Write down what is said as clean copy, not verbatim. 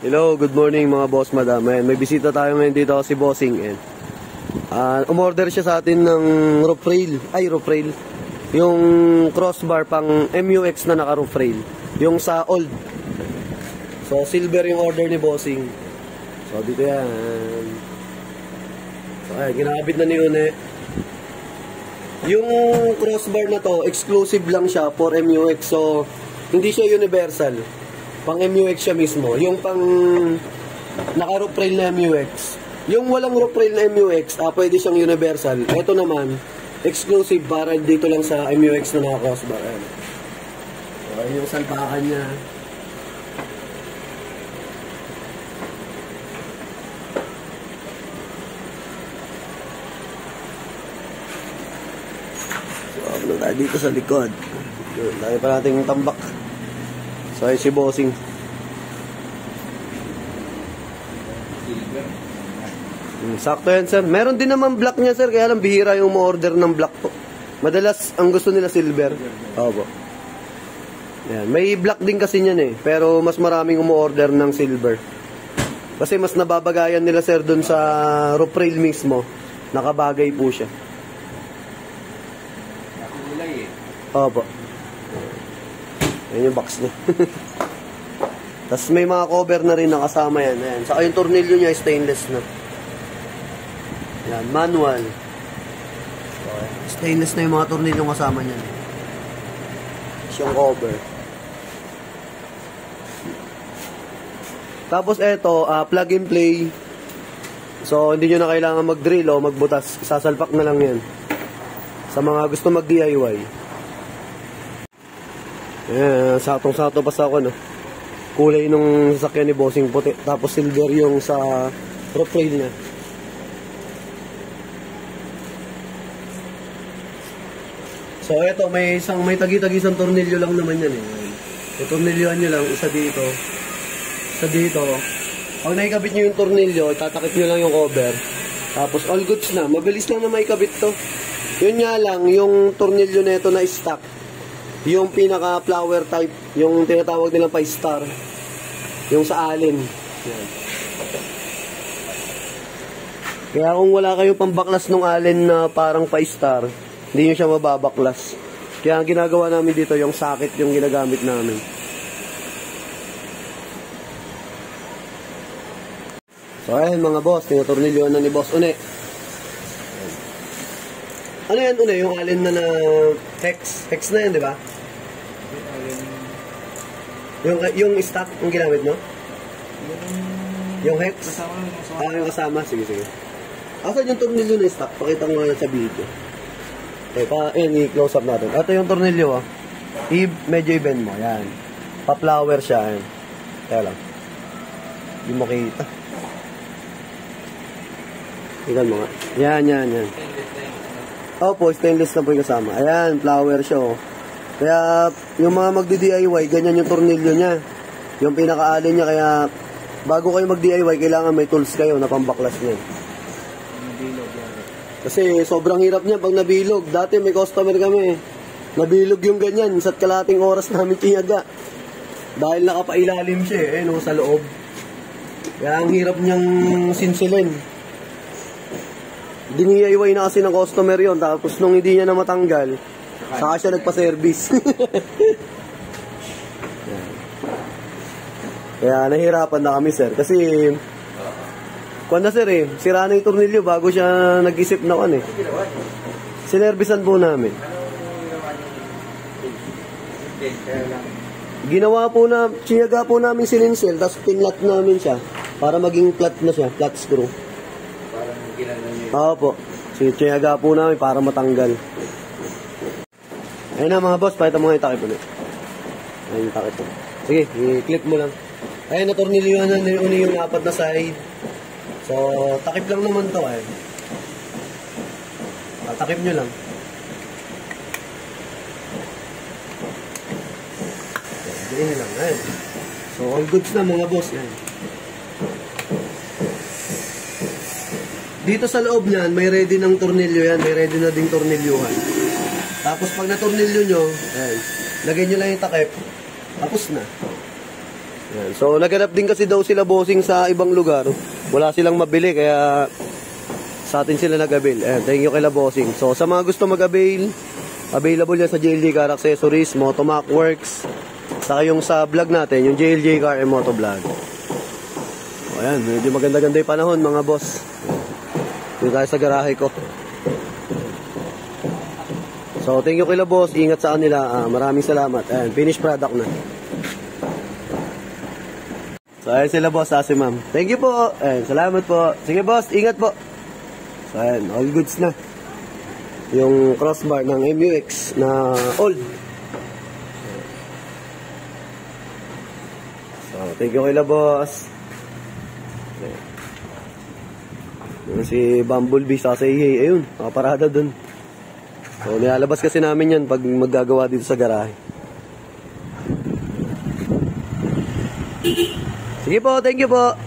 Hello, good morning mga boss, madam. Ayan, may bisita tayo ngayon dito si Bossing. Umorder siya sa atin ng roof rail. Yung crossbar pang MUX na naka roof rail. Yung sa old. So, silver yung order ni Bossing. So, dito yan. So, ayan, ginakabit na ni Une. Yung crossbar na to, exclusive lang siya for MUX. So, hindi siya universal. Pang MUX siya mismo. Yung pang naka-roof rail na MUX. Yung walang roof rail na MUX, pwede siyang universal. Ito naman, exclusive para dito lang sa MUX na naka-crossbar. So, yung salpakan niya. So, ano tayo dito sa likod. Yun, tayo pa natin yung tambak. So, ay si Bossing. Sakto yan, sir. Meron din naman black niya, sir. Kaya lang bihira yung ma-order ng black po. Madalas, ang gusto nila silver. Opo. Yan. May black din kasi niyan eh. Pero mas maraming umu-order ng silver. Kasi mas nababagayan nila, sir, dun sa roof rail mismo. Nakabagay po siya. Nakulay eh. Opo. Ayan yung box niya. Tapos may mga cover na rin nakasama yan. Ayan. Saka yung tornilyo niya stainless na. Yan, manual. So, stainless na yung mga tornilyo kasama niya. Siyang cover. Tapos eto, plug and play. So, hindi nyo na kailangan mag-drill o magbutas. Sasalpak na lang yan. Sa mga gusto mag-DIY. Ayan, satong-sato pa sa ako, no? Kulay nung sasakyan ni Bossing puti. Tapos silver yung sa roof rail niya. So, eto, may tagi-tagisang tornilyo lang naman yan, eh. So, tornilyoan nyo lang, isa dito. Isa dito. Pag naikabit nyo yung tornilyo, tatakip nyo lang yung cover. Tapos, all goods na. Mabilis lang na maikabit to. Yun nga lang, yung tornilyo na ito na stock. Yung pinaka-flower type, yung tinatawag nilang 5-star. Yung sa alin. Yan. Kaya kung wala kayong pambaklas ng alin na parang 5-star, hindi nyo siya mababaklas. Kaya ang ginagawa namin dito, yung socket yung ginagamit namin. So ayan mga boss, tinatornilyoan na ni Boss Une. Ano yan, Une? Yung alin na hex? Hex na yan, di ba? Yung stock, yung ginamit mo? Yung hex? Yung kasama. Sige. Asan yung tornilyo na stock? Pakita ko nga sa video. Okay, i-close up natin. Ito yung tornilyo, medyo i-bend mo. Yan. Pa-flower siya. Yan. Kaya lang. Hindi mo kita. Tingnan mo nga. Yan. Opo, stainless na po yung kasama. Ayan, flower siya, oh. Kaya, yung mga magdi-DIY, ganyan yung tornilyo niya. Yung pinaka-alin niya, kaya, bago kayo mag-DIY, kailangan may tools kayo na pambaklas niya. Kasi, sobrang hirap niya pag nabilog. Dati, may customer kami, nabilog yung ganyan, isa't kalating oras namin tinaga. Dahil nakapailalim siya, no, sa loob. Kaya, ang hirap niyang sinsilin. DIY na kasi ng customer yon, tapos nung hindi niya na matanggal, saka siya nagpa-service. Kaya nahirapan na kami, sir. Kasi, sir, sira na yung tornilyo bago siya nag-isip na sinervisan po namin. Sinaga po namin sininsil, tapos pinlat namin siya para maging flat na siya, flat screw. Opo. Sinaga po namin para matanggal. Ayun na mga boss, pakita mo nga yung takip ulit. Ayun yung takip. Sige, i-clip mo lang. Ayun, natornilyo na yung apat na side. So, takip lang naman to eh. Takip nyo lang. Ganyan lang. Ayun. So, all goods na mga boss. Yan. Dito sa loob niyan, may ready ng tornilyo yan. May ready na ding tornilyuhan. Tapos pag natornilyo nyo, ayan, lagay nyo lang yung takip. Tapos na. Yan. So, naghanap din kasi daw sila bossing sa ibang lugar. Wala silang mabili, kaya sa atin sila nag-avail. Ayan, thank you kay bossing. So, sa mga gusto mag-avail, available yan sa JLJ Car Accessories, Motomac Works, saka yung sa vlog natin, yung JLJ Car and Moto Vlog. O, ayan, medyo maganda-ganda yung panahon, mga boss. Dito tayo sa garahe ko. So, thank you kay boss. Ingat sa kanila. Maraming salamat. Ayan, finished product na. So, ayan sila boss, si ma'am. Thank you po. Ayan, salamat po. Sige boss, ingat po. So, ayan, all goods na. Yung crossbar ng MUX na old. So, thank you kay boss. Ayan. Si Bumblebee sa Sayhay, ayun, nakaparada dun. So, nilalabas kasi namin yan pag maggagawa dito sa garahe. Sige po, thank you po.